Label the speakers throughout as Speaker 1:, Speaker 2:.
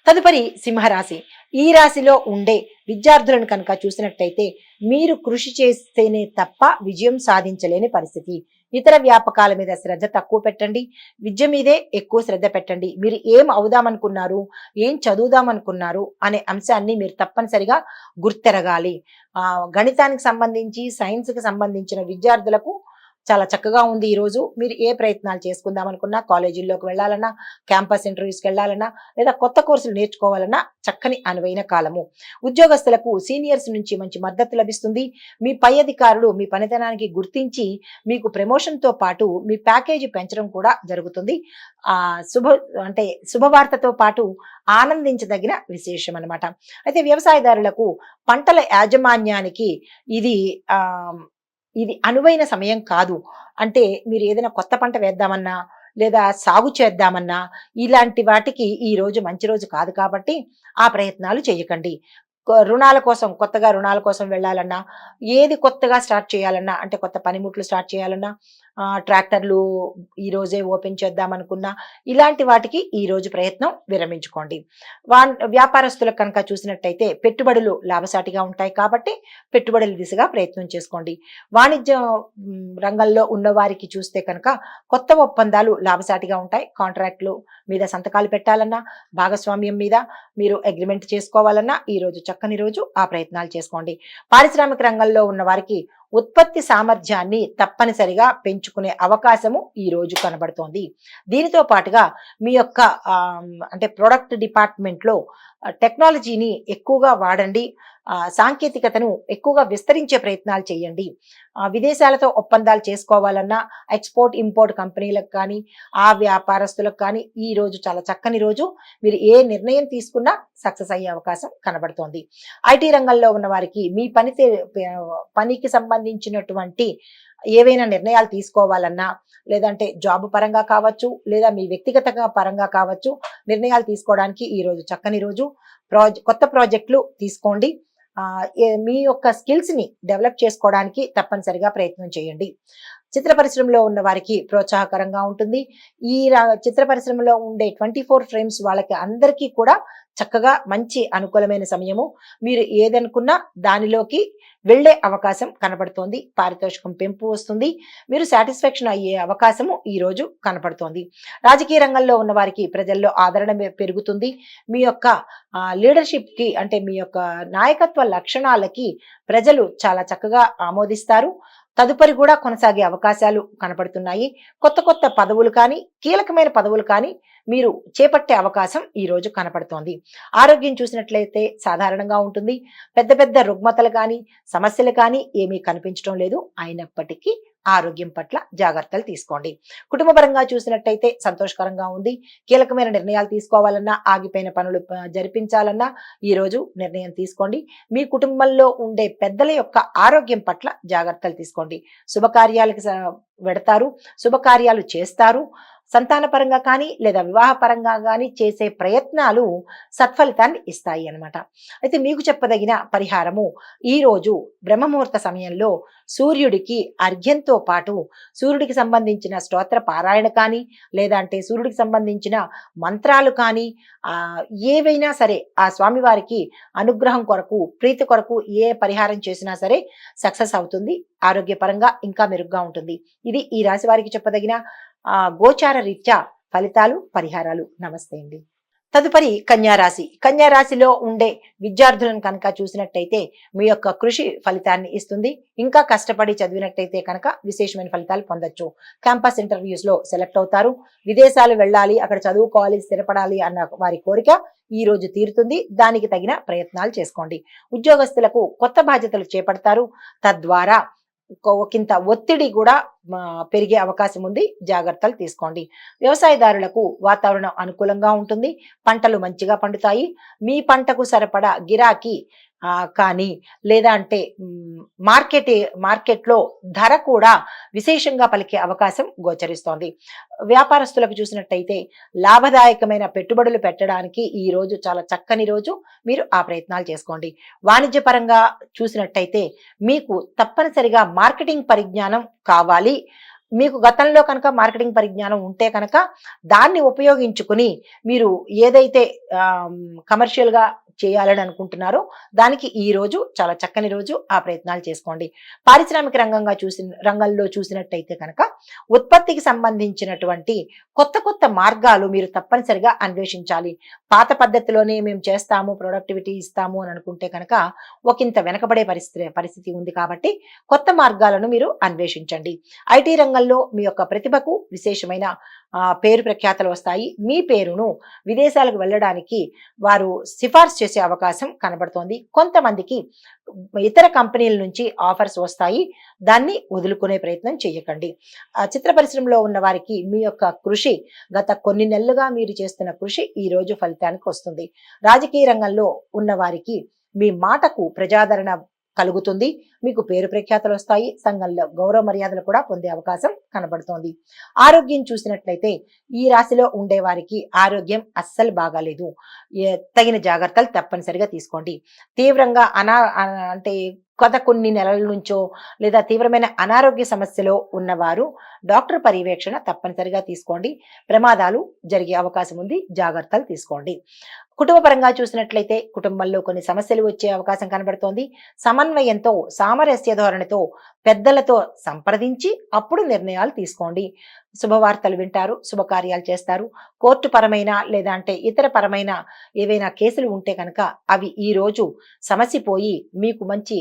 Speaker 1: తదుపరి సింహరాశి. ఈ రాశిలో ఉండే విద్యార్థులను కనుక చూసినట్టయితే మీరు కృషి చేస్తేనే తప్ప విజయం సాధించలేని పరిస్థితి. ఇతర వ్యాపకాల మీద శ్రద్ధ తక్కువ పెట్టండి. విద్య మీదే ఎక్కువ శ్రద్ధ పెట్టండి. మీరు ఏం అవుదామనుకున్నారు, ఏం చదువుదామనుకున్నారు అనే అంశాన్ని మీరు తప్పనిసరిగా గుర్తెరగాలి. గణితానికి సంబంధించి, సైన్స్కి సంబంధించిన విద్యార్థులకు చాలా చక్కగా ఉంది ఈరోజు. మీరు ఏ ప్రయత్నాలు చేసుకుందాం అనుకున్నా, కాలేజీల్లోకి వెళ్ళాలన్నా, క్యాంపస్ ఇంటర్వ్యూస్కి వెళ్ళాలన్నా, లేదా కొత్త కోర్సులు నేర్చుకోవాలన్నా చక్కని అనువైన కాలము. ఉద్యోగస్తులకు సీనియర్స్ నుంచి మంచి మద్దతు లభిస్తుంది. మీ పై అధికారులు మీ పనితనానికి గుర్తించి మీకు ప్రమోషన్తో పాటు మీ ప్యాకేజీ పెంచడం కూడా జరుగుతుంది. శుభవార్తతో పాటు ఆనందించదగిన విశేషం అనమాట. అయితే వ్యవసాయదారులకు పంటల యాజమాన్యానికి ఇది ఇది అనువైన సమయం కాదు. అంటే మీరు ఏదైనా కొత్త పంట వేద్దామన్నా, లేదా సాగు చేద్దామన్నా, ఇలాంటి వాటికి ఈ రోజు మంచి రోజు కాదు కాబట్టి ఆ ప్రయత్నాలు చేయకండి. రుణాల కోసం, కొత్తగా రుణాల కోసం వెళ్ళాలన్నా, ఏది కొత్తగా స్టార్ట్ చేయాలన్నా, అంటే కొత్త పనిముట్లు స్టార్ట్ చేయాలన్నా, ట్రాక్టర్లు ఈ రోజే ఓపెన్ చేద్దామనుకున్నా, ఇలాంటి వాటికి ఈ రోజు ప్రయత్నం విరమించుకోండి. వ్యాపారస్తులకు కనుక చూసినట్టయితే పెట్టుబడులు లాభసాటిగా ఉంటాయి కాబట్టి పెట్టుబడుల దిశగా ప్రయత్నం చేసుకోండి. వాణిజ్య రంగంలో ఉన్న వారికి చూస్తే కనుక కొత్త ఒప్పందాలు లాభసాటిగా ఉంటాయి. కాంట్రాక్టులు మీద సంతకాలు పెట్టాలన్నా, భాగస్వామ్యం మీద మీరు అగ్రిమెంట్ చేసుకోవాలన్నా ఈ రోజు చక్కని రోజు. ఆ ప్రయత్నాలు చేసుకోండి. పారిశ్రామిక రంగంలో ఉన్న వారికి ఉత్పత్తి సామర్థ్యాన్ని తప్పనిసరిగా పెంచుకునే అవకాశము ఈ రోజు కనబడుతోంది. దీనితో పాటుగా మీ యొక్క అంటే ప్రొడక్ట్ డిపార్ట్మెంట్లో టెక్నాలజీని ఎక్కువగా వాడండి. సాంకేతికతను ఎక్కువగా విస్తరించే ప్రయత్నాలు చేయండి. విదేశాలతో ఒప్పందాలు చేసుకోవాలన్నా, ఎక్స్పోర్ట్ ఇంపోర్ట్ కంపెనీలకు కానీ, ఆ వ్యాపారస్తులకు కానీ ఈ రోజు చాలా చక్కని రోజు. మీరు ఏ నిర్ణయం తీసుకున్నా సక్సెస్ అయ్యే అవకాశం కనబడుతోంది. ఐటీ రంగంలో ఉన్న వారికి మీ పనికి సంబంధించినటువంటి ఏవైనా నిర్ణయాలు తీసుకోవాలన్నా, లేదంటే జాబ్ పరంగా కావచ్చు, లేదా మీ వ్యక్తిగత పరంగా కావచ్చు, నిర్ణయాలు తీసుకోవడానికి ఈ రోజు చక్కని రోజు. కొత్త ప్రాజెక్టులు తీసుకోండి. మీ యొక్క స్కిల్స్ని డెవలప్ చేసుకోవడానికి తప్పనిసరిగా ప్రయత్నం చేయండి. చిత్ర పరిశ్రమలో ఉన్న వారికి ప్రోత్సాహకరంగా ఉంటుంది. ఈ చిత్ర పరిశ్రమలో ఉండే 24 ఫ్రేమ్స్ వాళ్ళకి అందరికీ కూడా చక్కగా మంచి అనుకూలమైన సమయము. మీరు ఏదనుకున్నా దానిలోకి వెళ్లే అవకాశం కనపడుతోంది. పారితోషికం పెంపు వస్తుంది. మీరు సాటిస్ఫాక్షన్ అయ్యే అవకాశము ఈ రోజు కనపడుతోంది. రాజకీయ రంగంలో ఉన్న వారికి ప్రజల్లో ఆదరణ పెరుగుతుంది. మీ యొక్క లీడర్షిప్కి, అంటే మీ యొక్క నాయకత్వ లక్షణాలకి ప్రజలు చాలా చక్కగా ఆమోదిస్తారు. తదుపరి కూడా కొనసాగే అవకాశాలు కనపడుతున్నాయి. కొత్త కొత్త పదవులు కానీ, కీలకమైన పదవులు కానీ మీరు చేపట్టే అవకాశం ఈ రోజు కనపడుతోంది. ఆరోగ్యం చూసినట్లయితే సాధారణంగా ఉంటుంది. పెద్ద పెద్ద రుగ్మతలు కానీ, సమస్యలు కానీ ఏమీ కనిపించడం లేదు. అయినప్పటికీ ఆరోగ్యం పట్ల జాగ్రత్తలు తీసుకోండి. కుటుంబపరంగా చూసినట్టయితే సంతోషకరంగా ఉంది. కీలకమైన నిర్ణయాలు తీసుకోవాలన్నా, ఆగిపోయిన పనులు జరిపించాలన్నా ఈ రోజు నిర్ణయం తీసుకోండి. మీ కుటుంబంలో ఉండే పెద్దల యొక్క ఆరోగ్యం పట్ల జాగ్రత్తలు తీసుకోండి. శుభకార్యాలకు వెడతారు, శుభకార్యాలు చేస్తారు. సంతానపరంగా కానీ, లేదా వివాహపరంగా కానీ చేసే ప్రయత్నాలు సత్ఫలితాన్ని ఇస్తాయి అన్నమాట. అయితే మీకు చెప్పదగిన పరిహారము, ఈ రోజు బ్రహ్మముహూర్త సమయంలో సూర్యుడికి అర్ఘ్యంతో పాటు సూర్యుడికి సంబంధించిన స్తోత్ర పారాయణ కానీ, లేదంటే సూర్యుడికి సంబంధించిన మంత్రాలు కానీ, ఏవైనా సరే ఆ స్వామివారికి అనుగ్రహం కొరకు, ప్రీతి కొరకు ఏ పరిహారం చేసినా సరే సక్సెస్ అవుతుంది. ఆరోగ్యపరంగా ఇంకా మెరుగ్గా ఉంటుంది. ఇది ఈ రాశి వారికి చెప్పదగిన గోచార రీత్యా ఫలితాలు, పరిహారాలు. నమస్తే అండి. తదుపరి కన్యారాశి. కన్యారాశిలో ఉండే విద్యార్థులను కనుక చూసినట్టయితే మీ యొక్క కృషి ఫలితాన్ని ఇస్తుంది. ఇంకా కష్టపడి చదివినట్టయితే కనుక విశేషమైన ఫలితాలు పొందొచ్చు. క్యాంపస్ ఇంటర్వ్యూస్ లో సెలెక్ట్ అవుతారు. విదేశాలు వెళ్ళాలి, అక్కడ చదువుకోవాలి, స్థిరపడాలి అన్న వారి కోరిక ఈ రోజు తీరుతుంది. దానికి తగిన ప్రయత్నాలు చేసుకోండి. ఉద్యోగస్తులకు కొత్త బాధ్యతలు చేపడతారు. తద్వారా ఒకంత ఒత్తిడి కూడా పెరిగే అవకాశం ఉంది. జాగ్రత్తలు తీసుకోండి. వ్యవసాయదారులకు వాతావరణం అనుకూలంగా ఉంటుంది. పంటలు మంచిగా పండుతాయి. మీ పంటకు సరిపడా గిరాకీ కానీ, లేదా అంటే మార్కెట్లో ధర కూడా విశేషంగా పలికే అవకాశం గోచరిస్తోంది. వ్యాపారస్తులకు చూసినట్టయితే లాభదాయకమైన పెట్టుబడులు పెట్టడానికి ఈ రోజు చాలా చక్కని రోజు. మీరు ఆ ప్రయత్నాలు చేసుకోండి. వాణిజ్యపరంగా చూసినట్టయితే మీకు తప్పనిసరిగా మార్కెటింగ్ పరిజ్ఞానం కావాలి. మీకు గతంలో కనుక మార్కెటింగ్ పరిజ్ఞానం ఉంటే కనుక దాన్ని ఉపయోగించుకుని మీరు ఏదైతే కమర్షియల్గా చేయాలని అనుకుంటున్నారో దానికి ఈ రోజు చాలా చక్కని రోజు. ఆ ప్రయత్నాలు చేసుకోండి. పారిశ్రామిక రంగంలో చూసినట్టయితే కనుక ఉత్పత్తికి సంబంధించినటువంటి కొత్త కొత్త మార్గాలు మీరు తప్పనిసరిగా అన్వేషించాలి. పాత పద్ధతిలోనే మేము చేస్తాము, ప్రొడక్టివిటీ ఇస్తాము అని అనుకుంటే కనుక ఒకంత వెనకబడే పరిస్థితి ఉంది. కాబట్టి కొత్త మార్గాలను మీరు అన్వేషించండి. ఐటీ రంగంలో మీ యొక్క ప్రతిభకు విశేషమైన పేరు ప్రఖ్యాతలు వస్తాయి. మీ పేరును విదేశాలకు వెళ్ళడానికి వారు సిఫార్సు చేసే అవకాశం కనబడుతోంది. కొంతమందికి ఇతర కంపెనీల నుంచి ఆఫర్స్ వస్తాయి. దాన్ని వదులుకునే ప్రయత్నం చేయకండి. చిత్ర పరిశ్రమలో ఉన్న వారికి మీ యొక్క కృషి, గత కొన్ని నెలలుగా మీరు చేస్తున్న కృషి ఈ రోజు ఫలితానికి వస్తుంది. రాజకీయ రంగంలో ఉన్న వారికి మీ మాటకు ప్రజాదరణ కలుగుతుంది. మీకు పేరు ప్రఖ్యాతలు వస్తాయి. సంఘంలో గౌరవ మర్యాదలు కూడా పొందే అవకాశం కనబడుతోంది. ఆరోగ్యం చూసినట్లయితే ఈ రాశిలో ఉండే వారికి ఆరోగ్యం అస్సలు బాగాలేదు. తగిన జాగ్రత్తలు తప్పనిసరిగా తీసుకోండి. తీవ్రంగా అంటే గత కొన్ని నెలల నుంచో లేదా తీవ్రమైన అనారోగ్య సమస్యలో ఉన్నవారు డాక్టర్ పర్యవేక్షణ తప్పనిసరిగా తీసుకోండి. ప్రమాదాలు జరిగే అవకాశం ఉంది. జాగ్రత్తలు తీసుకోండి. కుటుంబ పరంగా చూసినట్లయితే కుటుంబంలో కొన్ని సమస్యలు వచ్చే అవకాశం కనబడుతోంది. సమన్వయంతో, సామరస్య ధోరణితో పెద్దలతో సంప్రదించి అప్పుడు నిర్ణయాలు తీసుకోండి. శుభవార్తలు వింటారు, శుభకార్యాలు చేస్తారు. కోర్టు పరమైన లేదా అంటే ఇతర పరమైన ఏవైనా కేసులు ఉంటే కనుక అవి ఈ రోజు సమసిపోయి మీకు మంచి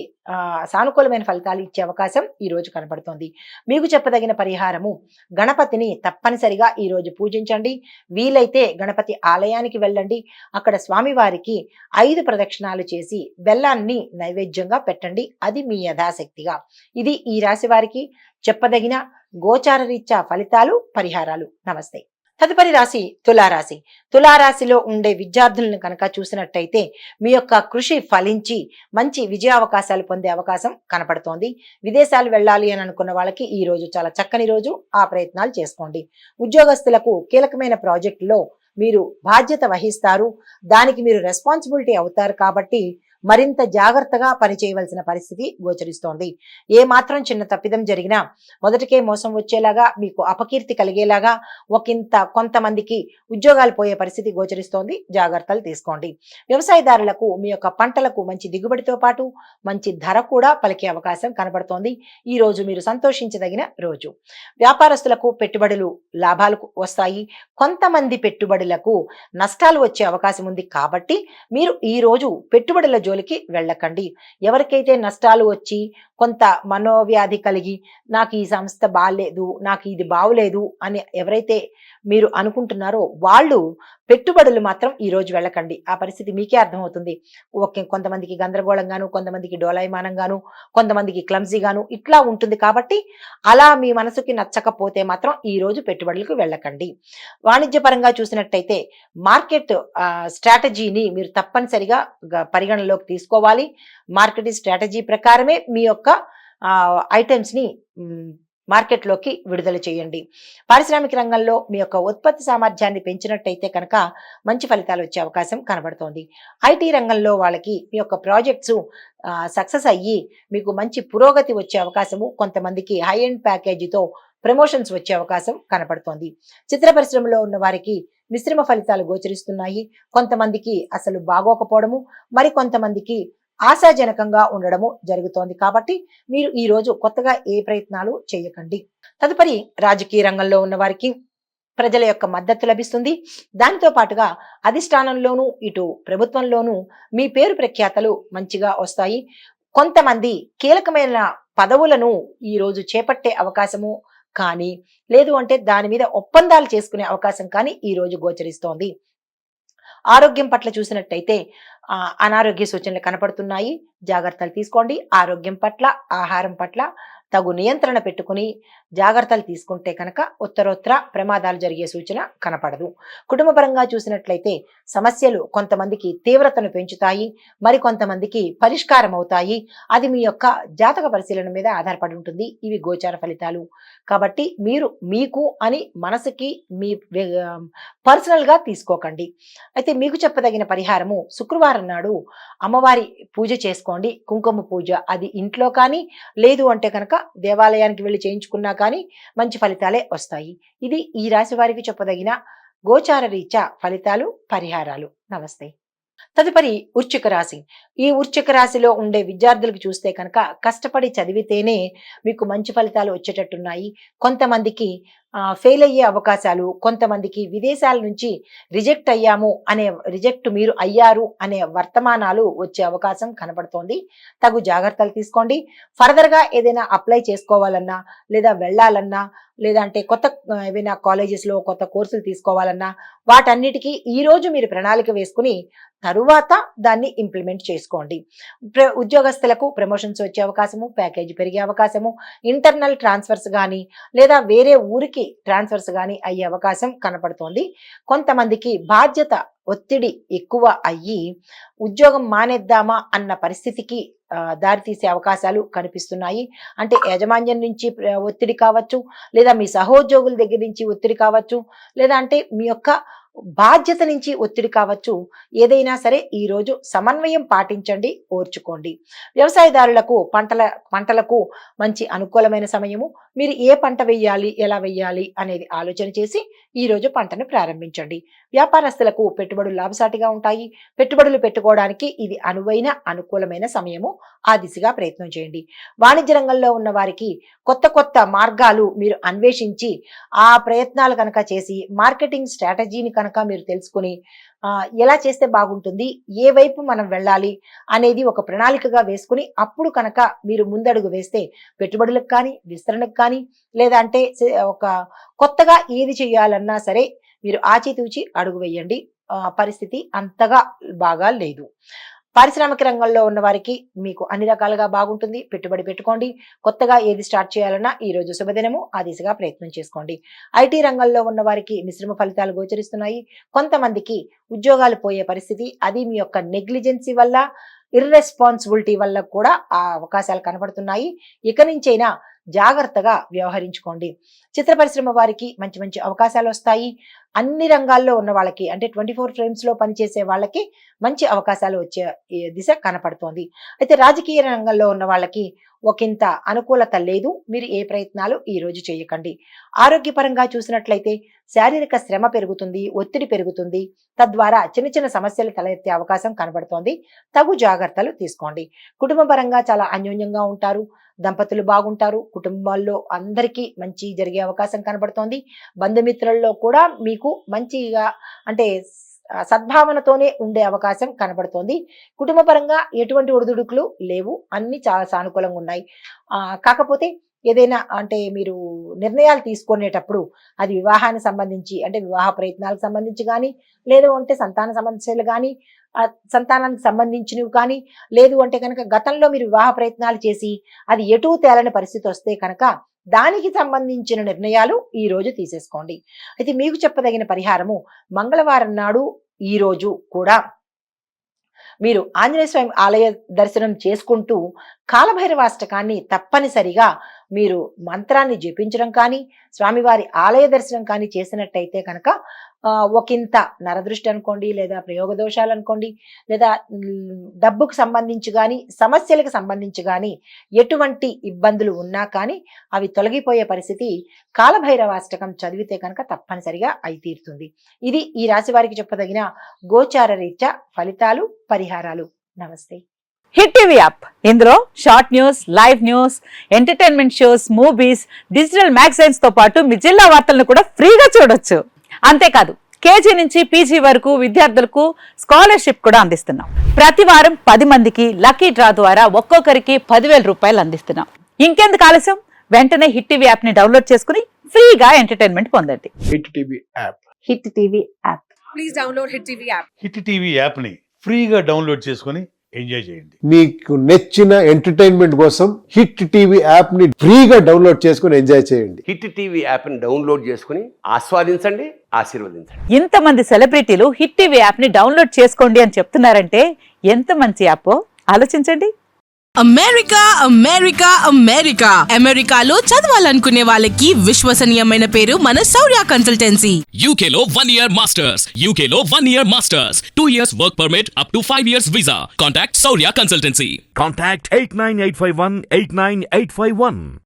Speaker 1: సానుకూలమైన ఫలితాలు ఇచ్చే అవకాశం ఈ రోజు కనబడుతోంది. మీకు చెప్పదగిన పరిహారము, గణపతిని తప్పనిసరిగా ఈ రోజు పూజించండి. వీలైతే గణపతి ఆలయానికి వెళ్ళండి. అక్కడ స్వామివారికి 5 ప్రదక్షిణాలు చేసి బెల్లాన్ని నైవేద్యంగా పెట్టండి. అది మీ యథాశక్తిగా. ఇది ఈ రాశి వారికి చెప్పదగిన గోచార రీత్యా ఫలితాలు, పరిహారాలు. నమస్తే. తదుపరి రాశి తులారాశి. తులారాశిలో ఉండే విద్యార్థులను కనుక చూసినట్టయితే మీ యొక్క కృషి ఫలించి మంచి విజయావకాశాలు పొందే అవకాశం కనపడుతోంది. విదేశాలు వెళ్ళాలి అని అనుకున్న వాళ్ళకి ఈ రోజు చాలా చక్కని రోజు. ఆ ప్రయత్నాలు చేసుకోండి. ఉద్యోగస్తులకు కీలకమైన ప్రాజెక్టులో మీరు బాధ్యత వహిస్తారు. దానికి మీరు రెస్పాన్సిబిలిటీ అవుతారు. కాబట్టి మరింత జాగ్రత్తగా పనిచేయవలసిన పరిస్థితి గోచరిస్తోంది. ఏ మాత్రం చిన్న తప్పిదం జరిగినా మొదటికే మోసం వచ్చేలాగా, మీకు అపకీర్తి కలిగేలాగా కొంతమందికి ఉద్యోగాలు పోయే పరిస్థితి గోచరిస్తోంది. జాగ్రత్తలు తీసుకోండి. వ్యవసాయదారులకు మీ యొక్క పంటలకు మంచి దిగుబడితో పాటు మంచి ధర కూడా పలికే అవకాశం కనబడుతోంది. ఈ రోజు మీరు సంతోషించదగిన రోజు. వ్యాపారస్తులకు పెట్టుబడులు లాభాలకు వస్తాయి. కొంతమంది పెట్టుబడులకు నష్టాలు వచ్చే అవకాశం ఉంది. కాబట్టి మీరు ఈ రోజు పెట్టుబడుల జోలికి వెళ్ళకండి. ఎవరికైతే నష్టాలు వచ్చి కొంత మనోవ్యాధి కలిగి నాకు ఈ సంస్థ బాలేదు, నాకు ఇది బాగులేదు అని ఎవరైతే మీరు అనుకుంటున్నారో వాళ్ళు పెట్టుబడులు మాత్రం ఈ రోజు వెళ్ళకండి. ఆ పరిస్థితి మీకే అర్థమవుతుంది. కొంతమందికి గందరగోళంగాను, కొంతమందికి డోలాయమానంగాను, కొంతమందికి క్లమ్జీగాను ఇట్లా ఉంటుంది. కాబట్టి అలా మీ మనసుకి నచ్చకపోతే మాత్రం ఈ రోజు పెట్టుబడులకు వెళ్ళకండి. వాణిజ్యపరంగా చూసినట్టయితే మార్కెట్ స్ట్రాటజీని మీరు తప్పనిసరిగా పరిగణలోకి తీసుకోవాలి. మార్కెటింగ్ స్ట్రాటజీ ప్రకారమే మీ యొక్క ఐటమ్స్ ని మార్కెట్లోకి విడుదల చేయండి. పారిశ్రామిక రంగంలో మీ యొక్క ఉత్పత్తి సామర్థ్యాన్ని పెంచినట్టయితే కనుక మంచి ఫలితాలు వచ్చే అవకాశం కనబడుతోంది. ఐటీ రంగంలో వాళ్ళకి మీ యొక్క ప్రాజెక్ట్స్ సక్సెస్ అయ్యి మీకు మంచి పురోగతి వచ్చే అవకాశము, కొంతమందికి హై ఎండ్ ప్యాకేజీతో ప్రమోషన్స్ వచ్చే అవకాశం కనపడుతోంది. చిత్ర పరిశ్రమలో ఉన్న వారికి మిశ్రమ ఫలితాలు గోచరిస్తున్నాయి. కొంతమందికి అసలు బాగోకపోవడము, మరి కొంతమందికి ఆశాజనకంగా ఉండడము జరుగుతోంది. కాబట్టి మీరు ఈ రోజు కొత్తగా ఏ ప్రయత్నాలు చేయకండి. తదుపరి రాజకీయ రంగంలో ఉన్న వారికి ప్రజల యొక్క మద్దతు లభిస్తుంది. దానితో పాటుగా అధిష్టానంలోనూ ఇటు ప్రభుత్వంలోనూ మీ పేరు ప్రఖ్యాతలు మంచిగా వస్తాయి. కొంతమంది కీలకమైన పదవులను ఈ రోజు చేపట్టే అవకాశము కానీ, లేదు అంటే దాని మీద ఒప్పందాలు చేసుకునే అవకాశం కానీ ఈ రోజు గోచరిస్తోంది. ఆరోగ్యం పట్ల చూసినట్టయితే అనారోగ్య సూచనలు కనపడుతున్నాయి. జాగ్రత్తలు తీసుకోండి. ఆరోగ్యం పట్ల, ఆహారం పట్ల తగు నియంత్రణ పెట్టుకుని జాగ్రత్తలు తీసుకుంటే కనుక ఉత్తరోత్తర ప్రమాదాలు జరిగే సూచన కనపడదు. కుటుంబ పరంగా చూసినట్లయితే సమస్యలు కొంతమందికి తీవ్రతను పెంచుతాయి, మరి కొంతమందికి పరిష్కారం అవుతాయి. అది మీ యొక్క జాతక పరిశీలన మీద ఆధారపడి ఉంటుంది. ఇవి గోచార ఫలితాలు. కాబట్టి మీరు మీకు అని మనసుకి మీ పర్సనల్ గా తీసుకోకండి. అయితే మీకు చెప్పదగిన పరిహారము, శుక్రవారం నాడు అమ్మవారి పూజ చేసుకోండి. కుంకుమ పూజ, అది ఇంట్లో కానీ లేదు అంటే కనుక దేవాలయానికి వెళ్ళి చేయించుకున్నా కానీ మంచి ఫలితాలే వస్తాయి. ఇది ఈ రాశి వారికి చెప్పదగిన గోచార రీత్యా ఫలితాలు, పరిహారాలు. నమస్తే. తదుపరి వృశ్చిక రాశి. ఈ వృశ్చిక రాశిలో ఉండే విద్యార్థులకు చూస్తే కనుక కష్టపడి చదివితేనే మీకు మంచి ఫలితాలు వచ్చేటట్టున్నాయి. కొంతమందికి ఫెయిల్ అయ్యే అవకాశాలు, కొంతమందికి విదేశాల నుంచి రిజెక్ట్ మీరు అయ్యారు అనే వర్తమానాలు వచ్చే అవకాశం కనబడుతోంది. తగు జాగ్రత్తలు తీసుకోండి. ఫర్దర్గా ఏదైనా అప్లై చేసుకోవాలన్నా, లేదా వెళ్ళాలన్నా, లేదా అంటే కొత్త ఏవైనా కాలేజెస్లో కొత్త కోర్సులు తీసుకోవాలన్నా వాటన్నిటికీ ఈ రోజు మీరు ప్రణాళిక వేసుకుని తరువాత దాన్ని ఇంప్లిమెంట్ చేసుకోండి. ఉద్యోగస్తులకు ప్రమోషన్స్ వచ్చే అవకాశము, ప్యాకేజీ పెరిగే అవకాశము, ఇంటర్నల్ ట్రాన్స్ఫర్స్ కానీ లేదా వేరే ఊరికి ట్రాన్స్ఫర్స్ కానీ అయ్యే అవకాశం కనపడుతోంది. కొంతమందికి బాధ్యత ఒత్తిడి ఎక్కువ అయ్యి ఉద్యోగం మానేద్దామా అన్న పరిస్థితికి దారితీసే అవకాశాలు కనిపిస్తున్నాయి. అంటే యాజమాన్యం నుంచి ఒత్తిడి కావచ్చు, లేదా మీ సహోద్యోగుల దగ్గర నుంచి ఒత్తిడి కావచ్చు, లేదా అంటే మీ యొక్క బాధ్యత నుంచి ఒత్తిడి కావచ్చు. ఏదైనా సరే ఈరోజు సమన్వయం పాటించండి, ఓర్చుకోండి. వ్యవసాయదారులకు పంటలకు మంచి అనుకూలమైన సమయము. మీరు ఏ పంట వెయ్యాలి, ఎలా వెయ్యాలి అనేది ఆలోచన చేసి ఈరోజు పంటను ప్రారంభించండి. వ్యాపారస్తులకు పెట్టుబడులు లాభసాటిగా ఉంటాయి. పెట్టుబడులు పెట్టుకోవడానికి ఇది అనుకూలమైన సమయము. ఆ దిశగా ప్రయత్నం చేయండి. వాణిజ్య రంగంలో ఉన్న వారికి కొత్త మార్గాలు మీరు అన్వేషించి ఆ ప్రయత్నాలు కనుక చేసి మార్కెటింగ్ స్ట్రాటజీని కనుక మీరు తెలుసుకుని ఎలా చేస్తే బాగుంటుంది, ఏ వైపు మనం వెళ్ళాలి అనేది ఒక ప్రణాళికగా వేసుకుని అప్పుడు కనుక మీరు ముందడుగు వేస్తే పెట్టుబడులకు కానీ, విస్తరణకు కానీ, లేదా అంటే ఒక కొత్తగా ఏది చేయాలన్నా సరే మీరు ఆచితూచి అడుగు వేయండి. పరిస్థితి అంతగా బాగా లేదు. పారిశ్రామిక రంగంలో ఉన్న వారికి మీకు అన్ని రకాలుగా బాగుంటుంది. పెట్టుబడి పెట్టుకోండి. కొత్తగా ఏది స్టార్ట్ చేయాలన్నా ఈ రోజు శుభదినము. ఆ దిశగా ప్రయత్నం చేసుకోండి. ఐటీ రంగంలో ఉన్న వారికి మిశ్రమ ఫలితాలు గోచరిస్తున్నాయి. కొంతమందికి ఉద్యోగాలు పోయే పరిస్థితి, అది మీ యొక్క నెగ్లిజెన్సీ వల్ల, ఇర్రెస్పాన్సిబిలిటీ వల్ల కూడా ఆ అవకాశాలు కనబడుతున్నాయి. ఇక నుంచైనా జాగ్రత్తగా వ్యవహరించుకోండి. చిత్ర పరిశ్రమ వారికి మంచి అవకాశాలు వస్తాయి. అన్ని రంగాల్లో ఉన్న వాళ్ళకి అంటే 24 ఫ్రేమ్స్ లో పనిచేసే వాళ్ళకి మంచి అవకాశాలు వచ్చే దిశ కనపడుతోంది. అయితే రాజకీయ రంగంలో ఉన్న వాళ్ళకి ఒకంత అనుకూలత లేదు. మీరు ఏ ప్రయత్నాలు ఈ రోజు చేయకండి. ఆరోగ్యపరంగా చూసినట్లయితే శారీరక శ్రమ పెరుగుతుంది, ఒత్తిడి పెరుగుతుంది. తద్వారా చిన్న సమస్యలు తలెత్తే అవకాశం కనబడుతోంది. తగు జాగ్రత్తలు తీసుకోండి. కుటుంబ పరంగా చాలా అన్యోన్యంగా ఉంటారు. దంపతులు బాగుంటారు. కుటుంబాల్లో అందరికీ మంచి జరిగే అవకాశం కనబడుతోంది. బంధుమిత్రుల్లో కూడా మీకు మంచిగా అంటే సద్భావనతోనే ఉండే అవకాశం కనబడుతోంది. కుటుంబ పరంగా ఎటువంటి ఒడిదుడుకులు లేవు. అన్ని చాలా సానుకూలంగా ఉన్నాయి. కాకపోతే ఏదైనా అంటే మీరు నిర్ణయాలు తీసుకునేటప్పుడు అది వివాహానికి సంబంధించి అంటే వివాహ ప్రయత్నాలకు సంబంధించి కానీ, లేదు అంటే సంతాన సమస్యలు కానీ, సంతానానికి సంబంధించినవి కానీ, లేదు అంటే కనుక గతంలో మీరు వివాహ ప్రయత్నాలు చేసి అది ఎటూ తేలని పరిస్థితి వస్తే కనుక దానికి సంబంధించిన నిర్ణయాలు ఈ రోజు తీసేసుకోండి. అయితే మీకు చెప్పదగిన పరిహారము మంగళవారం నాడు ఈ రోజు కూడా మీరు ఆంజనేయ స్వామి ఆలయ దర్శనం చేసుకుంటూ కాలభైరవాష్టకాన్ని తప్పనిసరిగా మీరు మంత్రాన్ని జపించడం కానీ, స్వామివారి ఆలయ దర్శనం కానీ చేసినట్టయితే కనుక ఒకంత నరదృష్టి అనుకోండి, లేదా ప్రయోగ దోషాలు అనుకోండి, లేదా డబ్బుకు సంబంధించి కానీ, సమస్యలకు సంబంధించి కానీ ఎటువంటి ఇబ్బందులు ఉన్నా కానీ అవి తొలగిపోయే పరిస్థితి కాలభైరవాష్టకం చదివితే కనుక తప్పనిసరిగా అయి తీరుతుంది. ఇది ఈ రాశి వారికి చెప్పదగిన గోచార రీత్యా ఫలితాలు, పరిహారాలు. నమస్తే.
Speaker 2: హిట్ టీవీ యాప్, ఇందులో short news, live news, entertainment shows, movies, digital magazines తో పాటు మీ జిల్లా వార్తలను కూడా ఫ్రీగా చూడొచ్చు. అంతేకాదు కేజీ నుంచి పీజీ వరకు విద్యార్థులకు స్కాలర్షిప్ కూడా అందిస్తున్నాం. ప్రతి వారం 10 మందికి లక్కీ డ్రా ద్వారా ఒక్కొక్కరికి 10,000 రూపాయలు అందిస్తున్నాం. ఇంకెందుకు ఆలస్యం, వెంటనే హిట్ టీవీ యాప్ ని డౌన్లోడ్ చేసుకుని ఫ్రీగా ఎంటర్టైన్మెంట్ పొందండి.
Speaker 3: Hit TV app.
Speaker 2: Hit TV app.
Speaker 4: Please download hit TV app.
Speaker 5: Hit TV app ని ఫ్రీగా డౌన్లోడ్ చేసుకుని ఎంజాయ్ చేయండి.
Speaker 3: మీకు నచ్చిన ఎంటర్టైన్మెంట్ కోసం హిట్ టీవీ యాప్ ని ఫ్రీగా డౌన్లోడ్ చేసుకుని ఎంజాయ్ చేయండి.
Speaker 6: హిట్ టీవీ యాప్ ని డౌన్లోడ్ చేసుకుని ఆస్వాదించండి, ఆశీర్వదించండి.
Speaker 2: ఇంతమంది సెలబ్రిటీలు హిట్ టీవీ యాప్ ని డౌన్లోడ్ చేసుకోండి అని చెప్తున్నారంటే ఎంత మంచి యాప్ ఆలోచించండి.
Speaker 4: అమెరికాలో చదవాలనుకునే వాళ్ళకి విశ్వసనీయమైన పేరు మన శౌర్య కన్సల్టెన్సీ.
Speaker 7: UK లో 1 year masters. UK లో 1 year masters. 2 years work permit up to 5 years visa. Contact Saurya Consultancy.
Speaker 8: Contact 89851 89851.